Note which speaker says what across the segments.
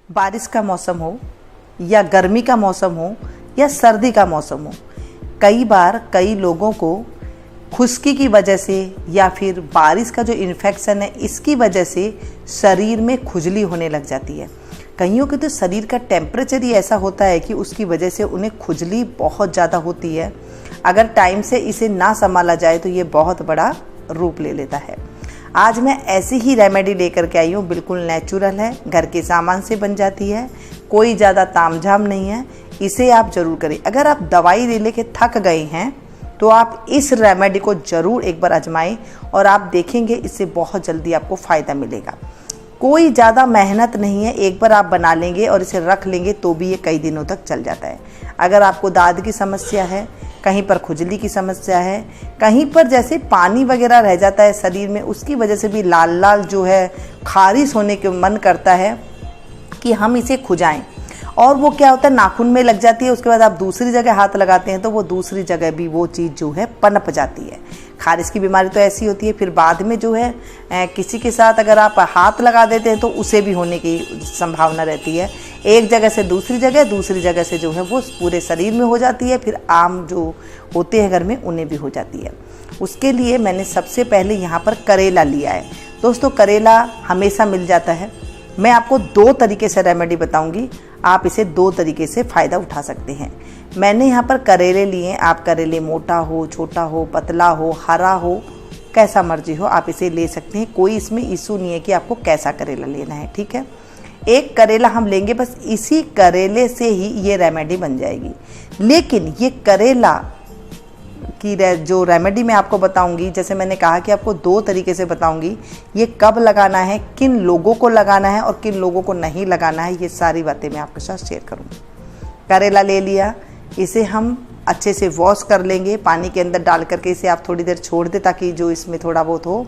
Speaker 1: बारिश का मौसम हो या गर्मी का मौसम हो या सर्दी का मौसम हो, कई बार कई लोगों को खुश्की की वजह से या फिर बारिश का जो इन्फेक्शन है इसकी वजह से शरीर में खुजली होने लग जाती है। कईयों के तो शरीर का टेम्परेचर ही ऐसा होता है कि उसकी वजह से उन्हें खुजली बहुत ज़्यादा होती है। अगर टाइम से इसे ना संभाला जाए तो ये बहुत बड़ा रूप ले लेता है। आज मैं ऐसी ही रेमेडी लेकर के आई हूँ, बिल्कुल नेचुरल है, घर के सामान से बन जाती है, कोई ज़्यादा तामझाम नहीं है। इसे आप ज़रूर करें। अगर आप दवाई ले लेके थक गए हैं तो आप इस रेमेडी को ज़रूर एक बार आजमाएं और आप देखेंगे इससे बहुत जल्दी आपको फ़ायदा मिलेगा। कोई ज़्यादा मेहनत नहीं है, एक बार आप बना लेंगे और इसे रख लेंगे तो भी ये कई दिनों तक चल जाता है। अगर आपको दाद की समस्या है, कहीं पर खुजली की समस्या है, कहीं पर जैसे पानी वगैरह रह जाता है शरीर में, उसकी वजह से भी लाल लाल जो है खारिश होने के मन करता है कि हम इसे खुजाएं, और वो क्या होता है नाखून में लग जाती है। उसके बाद आप दूसरी जगह हाथ लगाते हैं तो वो दूसरी जगह भी वो चीज़ जो है पनप जाती है। खारिश की बीमारी तो ऐसी होती है, फिर बाद में जो है किसी के साथ अगर आप हाथ लगा देते हैं तो उसे भी होने की संभावना रहती है। एक जगह से दूसरी जगह से जो है वो पूरे शरीर में हो जाती है, फिर आम जो होते हैं घर में उन्हें भी हो जाती है। उसके लिए मैंने सबसे पहले यहाँ पर करेला लिया है। दोस्तों, करेला हमेशा मिल जाता है। मैं आपको 2 तरीके से रेमेडी बताऊंगी, आप इसे 2 तरीके से फ़ायदा उठा सकते हैं। मैंने यहाँ पर करेले लिए। आप करेले मोटा हो, छोटा हो, पतला हो, हरा हो, कैसा मर्जी हो आप इसे ले सकते हैं। कोई इसमें इशू नहीं है कि आपको कैसा करेला लेना है, ठीक है। एक करेला हम लेंगे, बस इसी करेले से ही ये रेमेडी बन जाएगी। लेकिन ये करेला की जो रेमेडी मैं आपको बताऊंगी, जैसे मैंने कहा कि आपको 2 तरीके से बताऊंगी, ये कब लगाना है, किन लोगों को लगाना है और किन लोगों को नहीं लगाना है, ये सारी बातें मैं आपके साथ शेयर करूंगी। करेला ले लिया, इसे हम अच्छे से वॉश कर लेंगे। पानी के अंदर डाल करके इसे आप थोड़ी देर छोड़ दें ताकि जो इसमें थोड़ा बहुत हो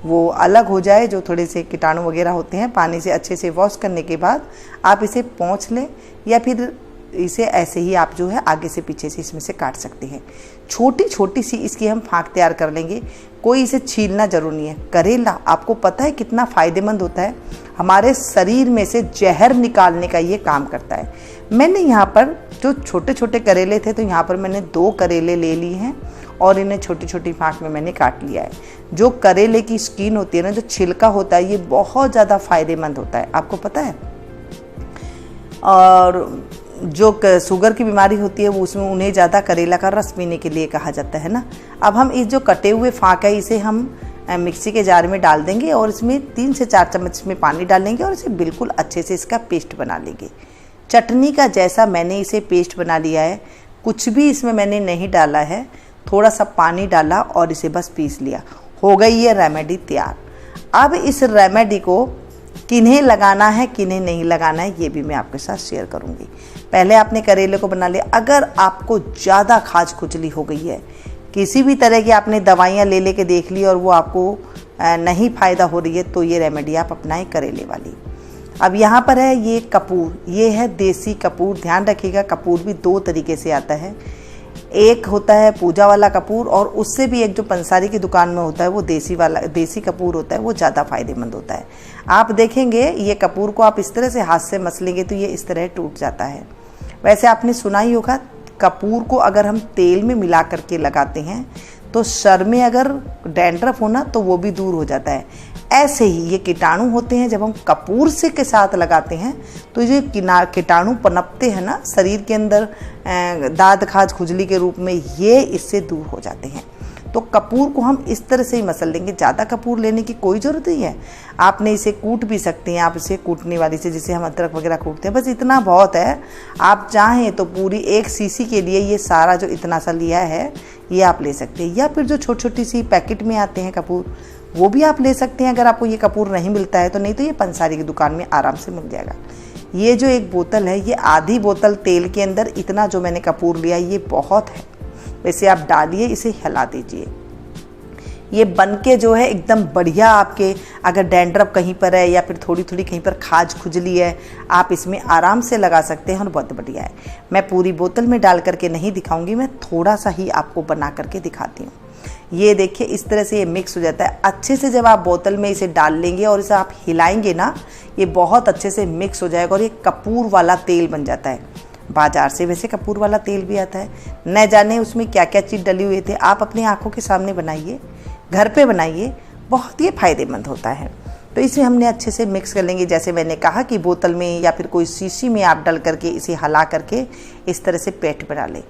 Speaker 1: वो अलग हो जाए, जो थोड़े से कीटाणु वगैरह होते हैं। पानी से अच्छे से वॉश करने के बाद आप इसे पोंछ लें या फिर इसे ऐसे ही आप जो है आगे से पीछे से इसमें से काट सकते हैं। छोटी छोटी सी इसकी हम फाँक तैयार कर लेंगे, कोई इसे छीलना जरूर नहीं है। करेला आपको पता है कितना फ़ायदेमंद होता है, हमारे शरीर में से जहर निकालने का ये काम करता है। मैंने यहाँ पर जो छोटे छोटे करेले थे तो यहाँ पर मैंने 2 करेले ले लिए हैं और इन्हें छोटी छोटी फाँक में मैंने काट लिया है। जो करेले की स्किन होती है ना, जो छिलका होता है, ये बहुत ज़्यादा फ़ायदेमंद होता है, आपको पता है। और जो शुगर की बीमारी होती है वो उसमें उन्हें ज़्यादा करेला का रस पीने के लिए कहा जाता है ना। अब हम इस जो कटे हुए फाँक है इसे हम मिक्सी के जार में डाल देंगे और इसमें 3 से 4 चम्मच में पानी डालेंगे और इसे बिल्कुल अच्छे से इसका पेस्ट बना लेंगे। चटनी का जैसा मैंने इसे पेस्ट बना लिया है, कुछ भी इसमें मैंने नहीं डाला है, थोड़ा सा पानी डाला और इसे बस पीस लिया। हो गई ये रेमेडी तैयार। अब इस रेमेडी को किन्हें लगाना है किन्हें नहीं लगाना है ये भी मैं आपके साथ शेयर करूंगी। पहले आपने करेले को बना लिया। अगर आपको ज़्यादा खाज खुजली हो गई है, किसी भी तरह की आपने दवाइयाँ ले लेके देख ली और वो आपको नहीं फ़ायदा हो रही है, तो ये रेमेडी आप अपनाएं करेले वाली। अब यहाँ पर है ये कपूर, ये है देसी कपूर। ध्यान रखिएगा, कपूर भी 2 तरीके से आता है। एक होता है पूजा वाला कपूर और उससे भी एक जो पंसारी की दुकान में होता है वो देसी कपूर होता है, वो ज़्यादा फ़ायदेमंद होता है। आप देखेंगे ये कपूर को आप इस तरह से हाथ से मसलेंगे तो ये इस तरह टूट जाता है। वैसे आपने सुना ही होगा, कपूर को अगर हम तेल में मिला करके लगाते हैं तो सर में अगर डैंड्रफ होना तो वो भी दूर हो जाता है। ऐसे ही ये कीटाणु होते हैं, जब हम कपूर से के साथ लगाते हैं तो ये कीटाणु पनपते हैं ना शरीर के अंदर दाद खाज खुजली के रूप में, ये इससे दूर हो जाते हैं। तो कपूर को हम इस तरह से ही मसल लेंगे। ज़्यादा कपूर लेने की कोई ज़रूरत नहीं है, आपने इसे कूट भी सकते हैं। आप इसे कूटने वाली से, जिसे हम अदरक वगैरह कूटते हैं, बस इतना बहुत है। आप चाहें तो पूरी 1 सीसी के लिए ये सारा जो इतना सा लिया है ये आप ले सकते हैं, या फिर जो छोटी छोटी सी पैकेट में आते हैं कपूर वो भी आप ले सकते हैं। अगर आपको ये कपूर नहीं मिलता है तो, नहीं तो ये पंसारी की दुकान में आराम से मिल जाएगा। ये जो एक बोतल है, ये आधी बोतल तेल के अंदर इतना जो मैंने कपूर लिया ये बहुत है। वैसे आप डालिए, इसे हिला दीजिए। ये बन के जो है एकदम बढ़िया, आपके अगर डैंड्रफ कहीं पर है या फिर थोड़ी थोड़ी कहीं पर खाज खुजली है, आप इसमें आराम से लगा सकते हैं और बहुत बढ़िया है। मैं पूरी बोतल में डाल करके नहीं दिखाऊंगी, मैं थोड़ा सा ही आपको बना करके दिखाती हूँ। ये देखिए इस तरह से ये मिक्स हो जाता है। अच्छे से जब आप बोतल में इसे डाल लेंगे और इसे आप हिलाएंगे ना, ये बहुत अच्छे से मिक्स हो जाएगा और ये कपूर वाला तेल बन जाता है। बाजार से वैसे कपूर वाला तेल भी आता है, न जाने उसमें क्या क्या चीज़ डली हुई थी। आप अपनी आंखों के सामने बनाइए, घर पे बनाइए, बहुत ही फायदेमंद होता है। तो इसे हमने अच्छे से मिक्स कर लेंगे। जैसे मैंने कहा कि बोतल में या फिर कोई शीशी में आप डाल करके इसे हला करके इस तरह से पेस्ट बना लें।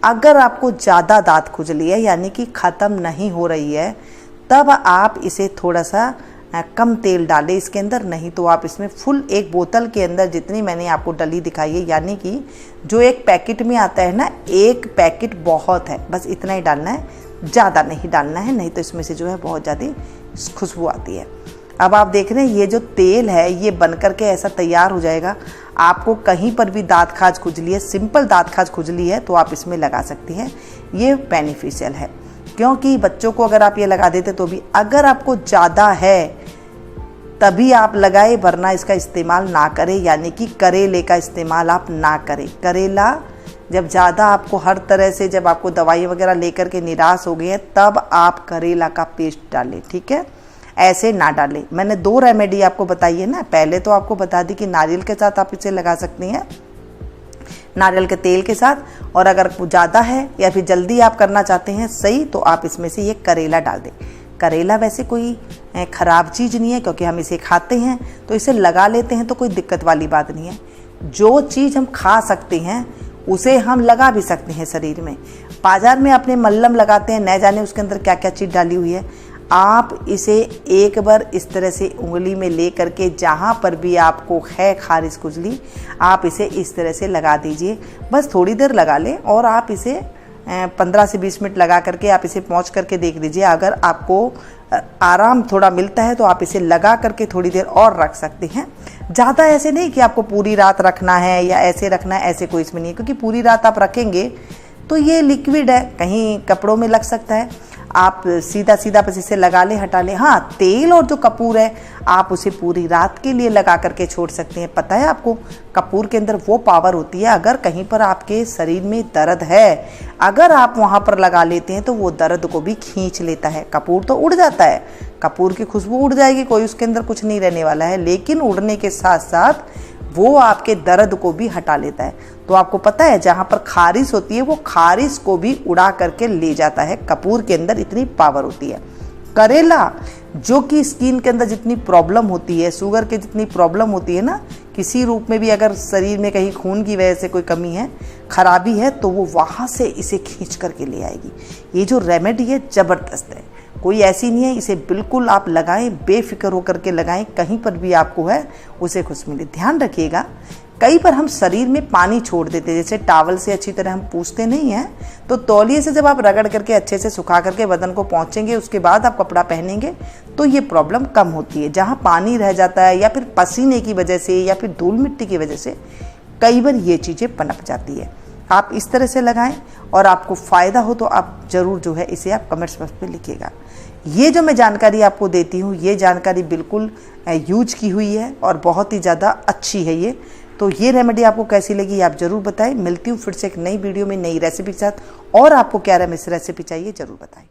Speaker 1: अगर आपको ज़्यादा दांत खुजली है यानी कि ख़त्म नहीं हो रही है, तब आप इसे थोड़ा सा कम तेल डालें इसके अंदर, नहीं तो आप इसमें फुल एक बोतल के अंदर जितनी मैंने आपको डली दिखाई है, यानी कि जो एक पैकेट में आता है ना, एक पैकेट बहुत है, बस इतना ही डालना है, ज़्यादा नहीं डालना है, नहीं तो इसमें से जो है बहुत ज़्यादा खुशबू आती है। अब आप देख रहे हैं ये जो तेल है ये बन करके ऐसा तैयार हो जाएगा। आपको कहीं पर भी दांत खाज खुजली है, सिंपल दांत खाज खुजली है, तो आप इसमें लगा सकती हैं। ये बेनिफिशियल है क्योंकि बच्चों को अगर आप ये लगा देते तो भी, अगर आपको ज़्यादा है तभी आप लगाए, वरना इसका इस्तेमाल ना करें। यानी कि करेले का इस्तेमाल आप ना करें। करेला जब ज़्यादा आपको हर तरह से, जब आपको दवाई वगैरह लेकर के निराश हो गए हैं, तब आप करेला का पेस्ट डालें, ठीक है, ऐसे ना डालें। मैंने 2 रेमेडी आपको बताई है ना। पहले तो आपको बता दी कि नारियल के साथ आप इसे लगा सकती हैं, नारियल के तेल के साथ, और अगर ज़्यादा है या फिर जल्दी आप करना चाहते हैं सही, तो आप इसमें से ये करेला डाल दें। करेला वैसे कोई ख़राब चीज़ नहीं है क्योंकि हम इसे खाते हैं, तो इसे लगा लेते हैं तो कोई दिक्कत वाली बात नहीं है। जो चीज़ हम खा सकते हैं उसे हम लगा भी सकते हैं शरीर में। बाजार में अपने मल्लम लगाते हैं, न जाने उसके अंदर क्या क्या चीज़ डाली हुई है। आप इसे एक बार इस तरह से उंगली में ले करके जहाँ पर भी आपको है खारिश खुजली, आप इसे इस तरह से लगा दीजिए। बस थोड़ी देर लगा लें और आप इसे 15 से 20 मिनट लगा करके आप इसे पोंछ करके देख लीजिए। अगर आपको आराम थोड़ा मिलता है तो आप इसे लगा करके थोड़ी देर और रख सकते हैं। ज़्यादा ऐसे नहीं कि आपको पूरी रात रखना है या ऐसे रखना है, ऐसे कोई इसमें नहीं है, क्योंकि पूरी रात आप रखेंगे तो ये लिक्विड है, कहीं कपड़ों में लग सकता है। आप सीधा सीधा बस इसे लगा लें, हटा लें। हाँ, तेल और जो कपूर है आप उसे पूरी रात के लिए लगा करके छोड़ सकते हैं। पता है आपको, कपूर के अंदर वो पावर होती है, अगर कहीं पर आपके शरीर में दर्द है, अगर आप वहाँ पर लगा लेते हैं तो वो दर्द को भी खींच लेता है। कपूर तो उड़ जाता है, कपूर की खुशबू उड़ जाएगी, कोई उसके अंदर कुछ नहीं रहने वाला है, लेकिन उड़ने के साथ साथ वो आपके दर्द को भी हटा लेता है। तो आपको पता है जहाँ पर खारिश होती है वो खारिश को भी उड़ा करके ले जाता है। कपूर के अंदर इतनी पावर होती है। करेला, जो कि स्किन के अंदर जितनी प्रॉब्लम होती है, शुगर के जितनी प्रॉब्लम होती है ना, किसी रूप में भी अगर शरीर में कहीं खून की वजह से कोई कमी है, खराबी है, तो वो वहाँ से इसे खींच करके ले आएगी। ये जो रेमेडी है ज़बरदस्त है, कोई ऐसी नहीं है। इसे बिल्कुल आप लगाएं, बेफिक्र होकर के लगाएं, कहीं पर भी आपको है उसे खुश मिले। ध्यान रखिएगा, कई बार हम शरीर में पानी छोड़ देते हैं, जैसे टॉवल से अच्छी तरह हम पूछते नहीं हैं, तो तौलिए से जब आप रगड़ करके अच्छे से सुखा करके बदन को पोंछेंगे, उसके बाद आप कपड़ा पहनेंगे, तो ये प्रॉब्लम कम होती है। जहाँ पानी रह जाता है या फिर पसीने की वजह से या फिर धूल मिट्टी की वजह से कई बार ये चीज़ें पनप जाती है। आप इस तरह से लगाएं और आपको फ़ायदा हो तो आप ज़रूर जो है इसे आप कमेंट्स बॉक्स में लिखिएगा। ये जो मैं जानकारी आपको देती हूँ, ये जानकारी बिल्कुल यूज की हुई है और बहुत ही ज़्यादा अच्छी है ये। तो ये रेमेडी आपको कैसी लगी आप ज़रूर बताएं। मिलती हूँ फिर से एक नई वीडियो में नई रेसिपी के साथ, और आपको क्या रेसिपी चाहिए ज़रूर बताएं।